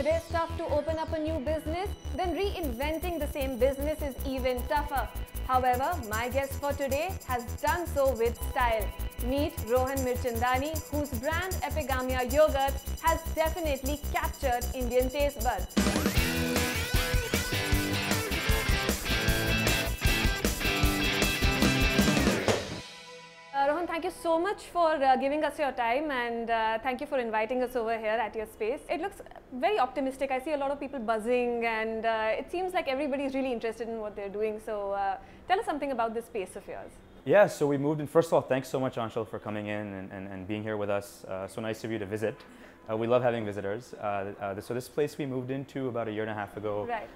it is tough to open up a new business, then reinventing the same business is even tougher. However, my guest for today has done so with style. Meet Rohan Mirchandani, whose brand Epigamia yogurt has definitely captured Indian taste buds. Rohan, thank you so much for giving us your time, and thank you for inviting us over here at your space. It looks very optimistic. I see a lot of people buzzing, and it seems like everybody is really interested in what they're doing. So tell us something about this space of yours. Yeah, so we moved in. First of all, thanks so much, Anshul, for coming in and being here with us. So nice of you to visit. We love having visitors. So this place we moved into about a year and a half ago, right.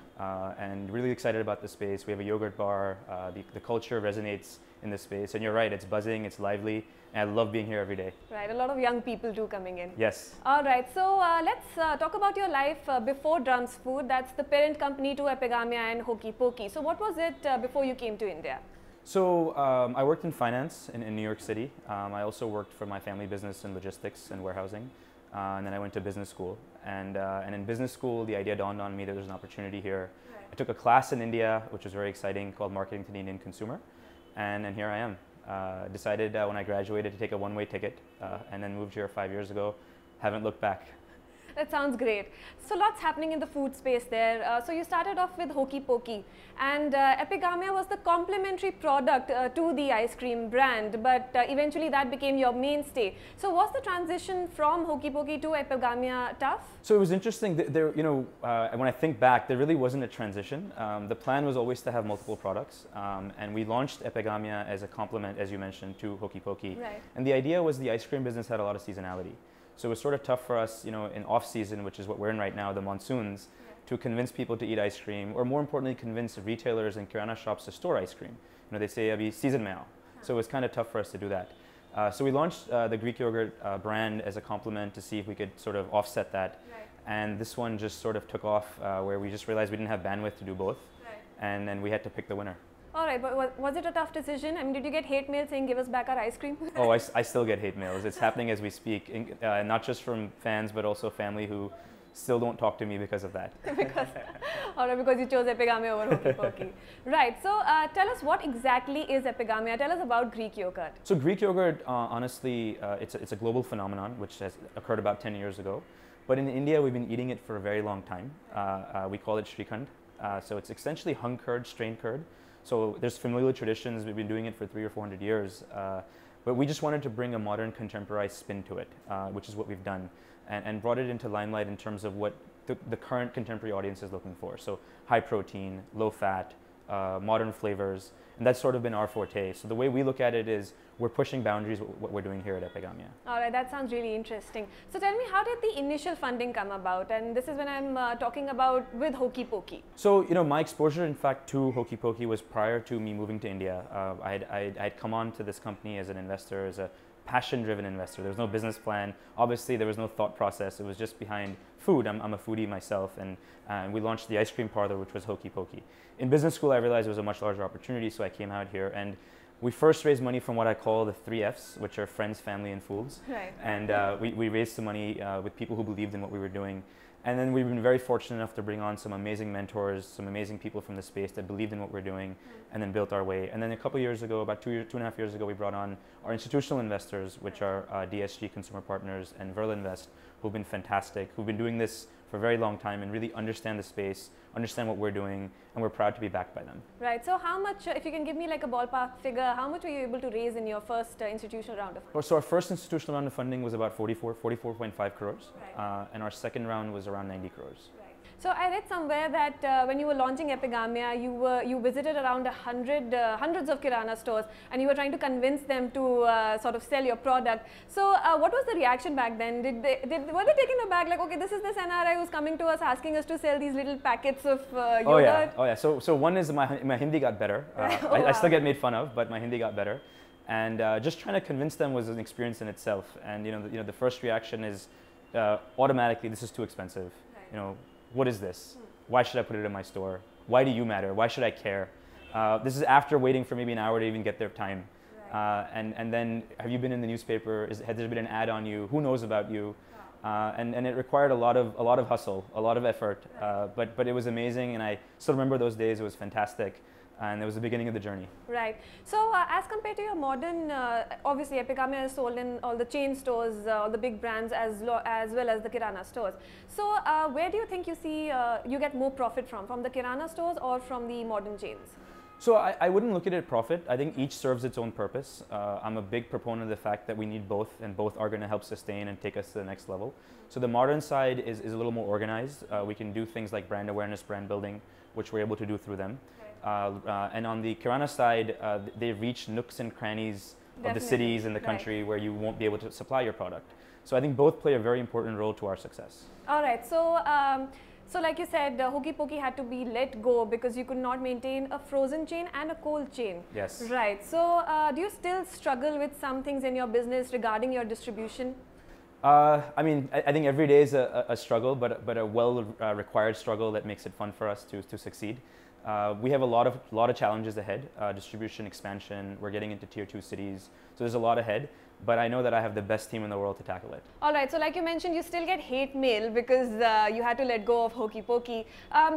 And really excited about the space. We have a yogurt bar. The culture resonates in this space, and you're right, it's buzzing, it's lively, and I love being here every day. Right, a lot of young people too coming in. Yes. All right, so let's talk about your life before Drums Food. That's the parent company to Epigamia and Hokey Pokey. So what was it before you came to India? So I worked in finance in New York City. I also worked for my family business in logistics and warehousing. And then I went to business school. And in business school, the idea dawned on me that there's an opportunity here. Right. I took a class in India, which was very exciting, called Marketing to the Indian Consumer. And here I am. Decided when I graduated to take a one-way ticket and then moved here 5 years ago. Haven't looked back. That sounds great. So lots happening in the food space there. So you started off with Hokey Pokey, and Epigamia was the complementary product to the ice cream brand, but eventually that became your mainstay. So was the transition from Hokey Pokey to Epigamia tough? So it was interesting. When I think back, there really wasn't a transition. The plan was always to have multiple products, and we launched Epigamia as a complement, as you mentioned, to Hokey Pokey. Right. And the idea was the ice cream business had a lot of seasonality. So it was sort of tough for us, in off-season, which is what we're in right now, the monsoons, to convince people to eat ice cream, or more importantly, convince retailers and kirana shops to store ice cream. They say, "Abhi season mein aao." So it was kind of tough for us to do that. So we launched the Greek yogurt brand as a complement to see if we could sort of offset that. Right. And this one just sort of took off where we just realized we didn't have bandwidth to do both. Right. And then we had to pick the winner. All right, but was it a tough decision? I mean, did you get hate mail saying, "Give us back our ice cream"? Oh, I still get hate mails. It's happening as we speak, not just from fans, but also family who still don't talk to me because of that. because you chose Epigamia over Hokey Pokey. Right, so tell us, what exactly is Epigamia? Tell us about Greek yogurt. So Greek yogurt, honestly, it's a global phenomenon which has occurred about 10 years ago. But in India, we've been eating it for a very long time. We call it Shrikhand. So it's essentially hung curd, strained curd. So there's familial traditions. We've been doing it for 300 or 400 years. But we just wanted to bring a modern, contemporary spin to it, which is what we've done. And brought it into limelight in terms of what the current contemporary audience is looking for. So high protein, low fat, modern flavors, and that's sort of been our forte. So the way we look at it is we're pushing boundaries with what we're doing here at Epigamia. All right, that sounds really interesting. So tell me, how did the initial funding come about? And this is when I'm talking about with Hokey Pokey. So, my exposure, in fact, to Hokey Pokey was prior to me moving to India. I'd come on to this company as an investor, as a passion-driven investor. There was no business plan. Obviously, there was no thought process. It was just behind food. I'm a foodie myself, and we launched the ice cream parlor, which was Hokey Pokey. In business school, I realized it was a much larger opportunity, so I came out here. And we first raised money from what I call the 3 Fs, which are friends, family, and fools. Right. And we raised some money with people who believed in what we were doing. And then we've been very fortunate enough to bring on some amazing mentors, some amazing people from the space that believed in what we're doing, and then built our way. And then a couple years ago, about 2.5 years ago, we brought on our institutional investors, which are DSG Consumer Partners and Verl Invest, who've been fantastic, who've been doing this for a very long time and really understand the space, understand what we're doing, and we're proud to be backed by them. Right. So how much, if you can give me like a ballpark figure, how much were you able to raise in your first institutional round of funding? So our first institutional round of funding was about 44.5 crores, right. And our second round was around 90 crores. Right. So I read somewhere that when you were launching Epigamia, you visited around hundreds of kirana stores, and you were trying to convince them to sort of sell your product. So what was the reaction back then? Were they taken aback, like, okay, this is this NRI who's coming to us asking us to sell these little packets of yogurt? Oh yeah. So one is my Hindi got better. I still get made fun of, but my Hindi got better. And just trying to convince them was an experience in itself. And the first reaction is automatically, this is too expensive. Right. What is this? Why should I put it in my store? Why do you matter? Why should I care? This is after waiting for maybe an hour to even get their time. Right. And then, have you been in the newspaper? Has there been an ad on you? Who knows about you? And it required a lot of hustle, a lot of effort, but it was amazing, and I still remember those days. It was fantastic, and it was the beginning of the journey. Right. So as compared to your modern, obviously Epigamia is sold in all the chain stores, all the big brands, as well as the Kirana stores. So where do you think you get more profit from the Kirana stores or from the modern chains? So I wouldn't look at it profit. I think each serves its own purpose. I'm a big proponent of the fact that we need both, and both are going to help sustain and take us to the next level. So the modern side is a little more organized. We can do things like brand awareness, brand building, which we're able to do through them. And on the Kirana side, they reach nooks and crannies of the cities in the country where you won't be able to supply your product. So I think both play a very important role to our success. All right. So like you said, Hokey Pokey had to be let go because you could not maintain a frozen chain and a cold chain. Yes. Right. So do you still struggle with some things in your business regarding your distribution? I mean, I think every day is a struggle, but a well-required struggle that makes it fun for us to succeed. We have a lot of challenges ahead. Distribution expansion. We're getting into tier 2 cities, so there's a lot ahead. But I know that I have the best team in the world to tackle it. All right. So like you mentioned, you still get hate mail because you had to let go of Hokey Pokey.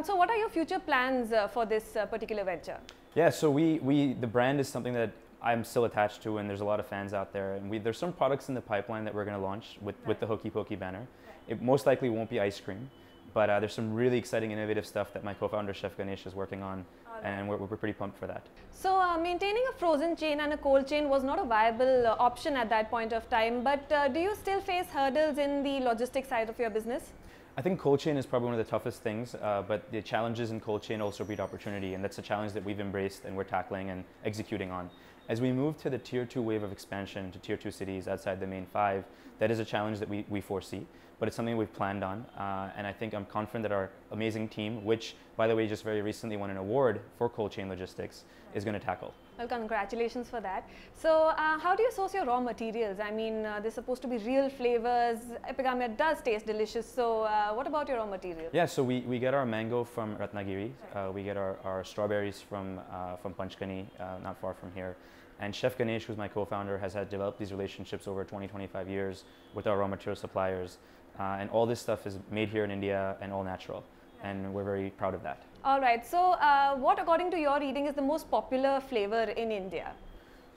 So what are your future plans for this particular venture? Yeah. So the brand is something that I'm still attached to, and there's a lot of fans out there. And there's some products in the pipeline that we're going to launch with the Hokey Pokey banner. It most likely won't be ice cream. But there's some really exciting, innovative stuff that my co-founder, Chef Ganesh, is working on, and we're pretty pumped for that. So maintaining a frozen chain and a cold chain was not a viable option at that point of time, but do you still face hurdles in the logistics side of your business? I think cold chain is probably one of the toughest things, but the challenges in cold chain also breed opportunity, and that's a challenge that we've embraced and we're tackling and executing on. As we move to the tier 2 wave of expansion to tier 2 cities outside the main 5, that is a challenge that we foresee, but it's something we've planned on, and I think I'm confident that our amazing team, which by the way just very recently won an award for cold chain logistics, is going to tackle. Well, congratulations for that. So how do you source your raw materials? I mean, they're supposed to be real flavors. Epigamia does taste delicious. So what about your raw material? Yeah, so we get our mango from Ratnagiri. We get our strawberries from Panchkani, not far from here. And Chef Ganesh, who's my co-founder, has had developed these relationships over 20-25 years with our raw material suppliers. And all this stuff is made here in India and all natural. And we're very proud of that. All right. So what, according to your reading, is the most popular flavor in India?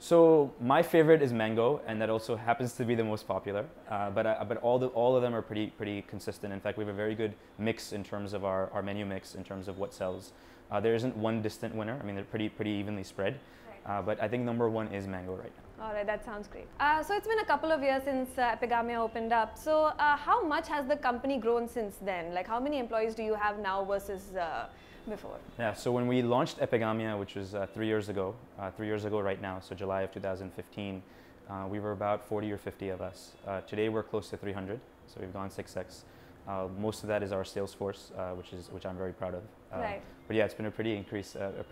So my favorite is mango, and that also happens to be the most popular. But all of them are pretty consistent. In fact, we have a very good mix in terms of our menu mix in terms of what sells. There isn't one distant winner. I mean, they're pretty evenly spread. But I think number 1 is mango right now. All right, that sounds great. So it's been a couple of years since Epigamia opened up. So how much has the company grown since then? Like how many employees do you have now versus before? Yeah, so when we launched Epigamia, which was 3 years ago right now, so July of 2015, we were about 40 or 50 of us. Today we're close to 300, so we've gone 6x. Most of that is our sales force, which I'm very proud of. Right. But yeah, it's been a pretty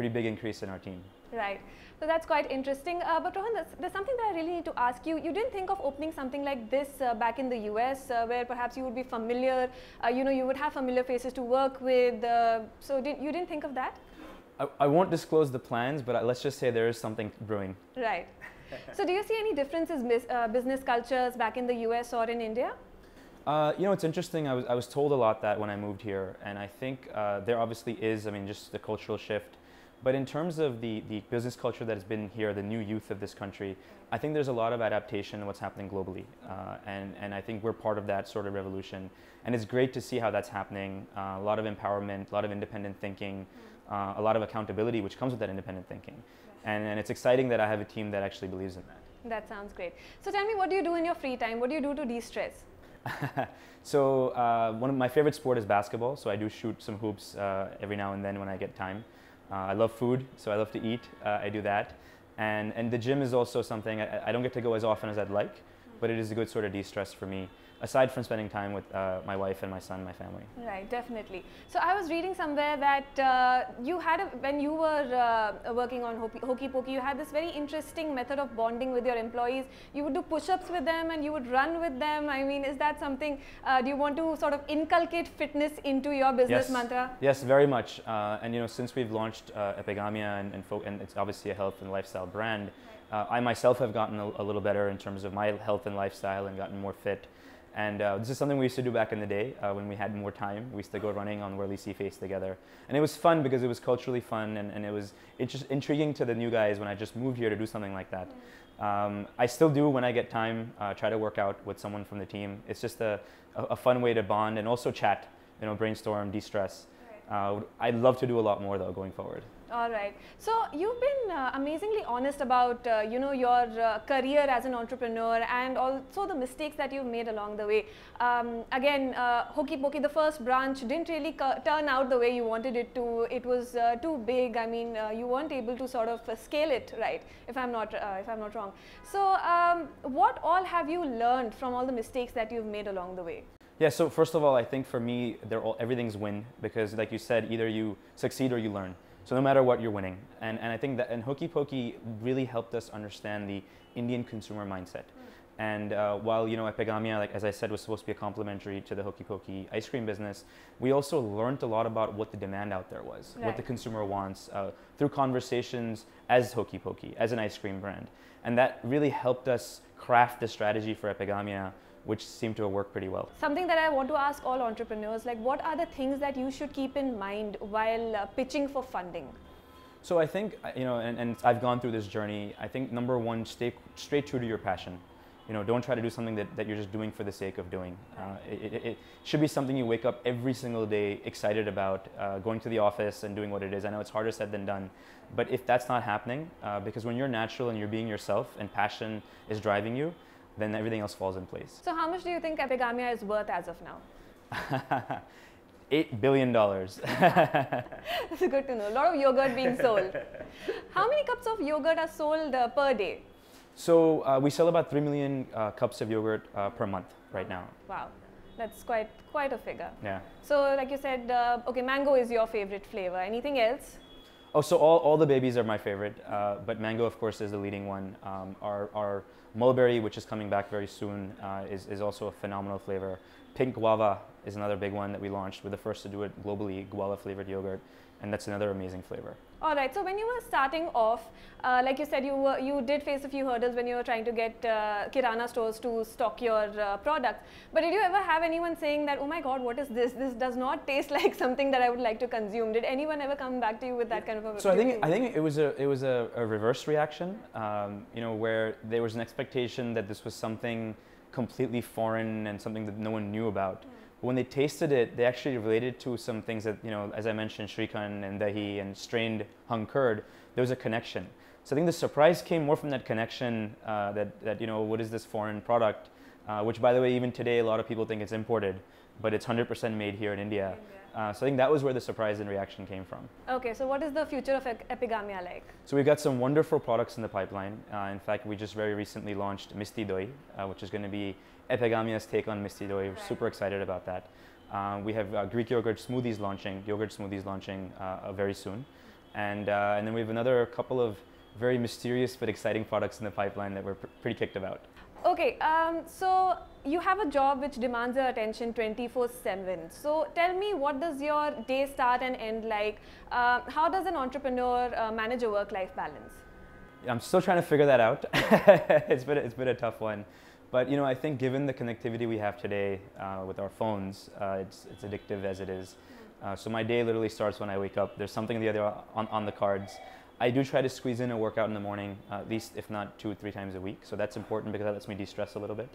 big increase in our team. Right. So that's quite interesting. But Rohan, there's something that I really need to ask you. You didn't think of opening something like this back in the US, where perhaps you would be familiar, you would have familiar faces to work with. So you didn't think of that? I won't disclose the plans, but let's just say there is something brewing. Right. So do you see any differences business cultures back in the US or in India? It's interesting. I was told a lot that when I moved here, and I think there obviously is, I mean, just the cultural shift. But in terms of the business culture that has been here, the new youth of this country, I think there's a lot of adaptation in what's happening globally. And I think we're part of that sort of revolution. And it's great to see how that's happening. A lot of empowerment, a lot of independent thinking, a lot of accountability, which comes with that independent thinking. And it's exciting that I have a team that actually believes in that. That sounds great. So tell me, what do you do in your free time? What do you do to de-stress? So one of my favorite sport is basketball. So I do shoot some hoops every now and then when I get time. I love food, so I love to eat. I do that. And the gym is also something, I don't get to go as often as I'd like, but it is a good sort of de-stress for me, aside from spending time with my wife and my son, my family. Right, definitely. So I was reading somewhere that when you were working on Hokey Pokey, you had this very interesting method of bonding with your employees. You would do push-ups with them and you would run with them. I mean, is that something, do you want to sort of inculcate fitness into your business mantra? Yes, very much. And since we've launched Epigamia and it's obviously a health and lifestyle brand, I myself have gotten a little better in terms of my health and lifestyle and gotten more fit. And this is something we used to do back in the day when we had more time. We used to go running on Worli Sea Face together. And it was fun because it was culturally fun, and it was intriguing to the new guys when I just moved here to do something like that. I still do when I get time, try to work out with someone from the team. It's just a fun way to bond and also chat, brainstorm, de-stress. I'd love to do a lot more though going forward. All right. So you've been amazingly honest about your career as an entrepreneur and also the mistakes that you've made along the way. Again, Hokey Pokey, the first branch, didn't really turn out the way you wanted it to. It was too big. I mean, you weren't able to sort of scale it right, if I'm not wrong. So what all have you learned from all the mistakes that you've made along the way? Yeah, so first of all, I think for me, everything's win, because like you said, either you succeed or you learn. So no matter what, you're winning. And I think that Hokey Pokey really helped us understand the Indian consumer mindset. And while Epigamia, like as I said, was supposed to be a complementary to the Hokey Pokey ice cream business, we also learned a lot about what the demand out there was, what the consumer wants, through conversations as Hokey Pokey, as an ice cream brand. And that really helped us craft the strategy for Epigamia, which seemed to have worked pretty well. Something that I want to ask all entrepreneurs, like what are the things that you should keep in mind while pitching for funding? So I think, and I've gone through this journey, I think number one, stay straight true to your passion. Don't try to do something that you're just doing for the sake of doing. It should be something you wake up every single day excited about, going to the office and doing what it is. I know it's harder said than done, but if that's not happening, because when you're natural and you're being yourself and passion is driving you, then everything else falls in place. So how much do you think Epigamia is worth as of now? $8 billion. That's good to know. A lot of yogurt being sold. How many cups of yogurt are sold per day? So we sell about 3 million cups of yogurt per month right now. Wow, that's quite a figure. Yeah. So like you said, okay, mango is your favorite flavor. Anything else? Oh, so all the babies are my favorite, but mango, of course, is the leading one. Our mulberry, which is coming back very soon, is also a phenomenal flavor. Pink guava is another big one that we launched. We're the first to do it globally, guava flavored yogurt, and that's another amazing flavor. All right. So when you were starting off, like you said, you did face a few hurdles when you were trying to get Kirana stores to stock your products. But did you ever have anyone saying that, oh my God, what is this? This does not taste like something that I would like to consume. Did anyone ever come back to you with that kind of a? So I think it was a reverse reaction. Where there was an expectation that this was something completely foreign and something that no one knew about. When they tasted it, they actually related to some things that, as I mentioned, Shrikhand and Dahi and strained hung curd, there was a connection. So I think the surprise came more from that connection that what is this foreign product, which by the way, even today, a lot of people think it's imported, but it's 100% made here in India. So I think that was where the surprise and reaction came from. Okay, so what is the future of Epigamia like? So we've got some wonderful products in the pipeline. In fact, we just very recently launched Misti Doi, which is going to be Epigamia's take on Misti Doi. We're super excited about that. We have Greek yogurt smoothies launching very soon. And then we have another couple of very mysterious but exciting products in the pipeline that we're pretty kicked about. Okay, so you have a job which demands your attention 24/7. So tell me, what does your day start and end like? How does an entrepreneur manage a work-life balance? I'm still trying to figure that out. It's been a tough one. But I think given the connectivity we have today with our phones, it's addictive as it is. So my day literally starts when I wake up. There's something or the other on the cards. I do try to squeeze in a workout in the morning, at least if not 2 or 3 times a week. So that's important because that lets me de-stress a little bit.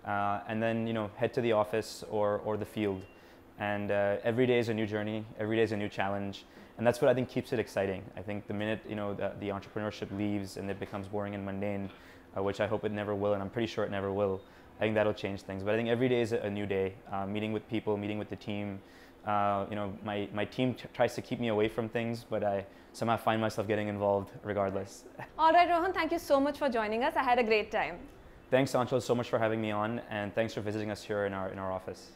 And then head to the office or the field. And every day is a new journey. Every day is a new challenge. And that's what I think keeps it exciting. I think the minute the entrepreneurship leaves and it becomes boring and mundane, which I hope it never will, and I'm pretty sure it never will, I think that'll change things. But I think every day is a new day. Meeting with people, meeting with the team. My team tries to keep me away from things, but I somehow find myself getting involved regardless. All right, Rohan, thank you so much for joining us. I had a great time. Thanks, Anshul, so much for having me on, and thanks for visiting us here in our office.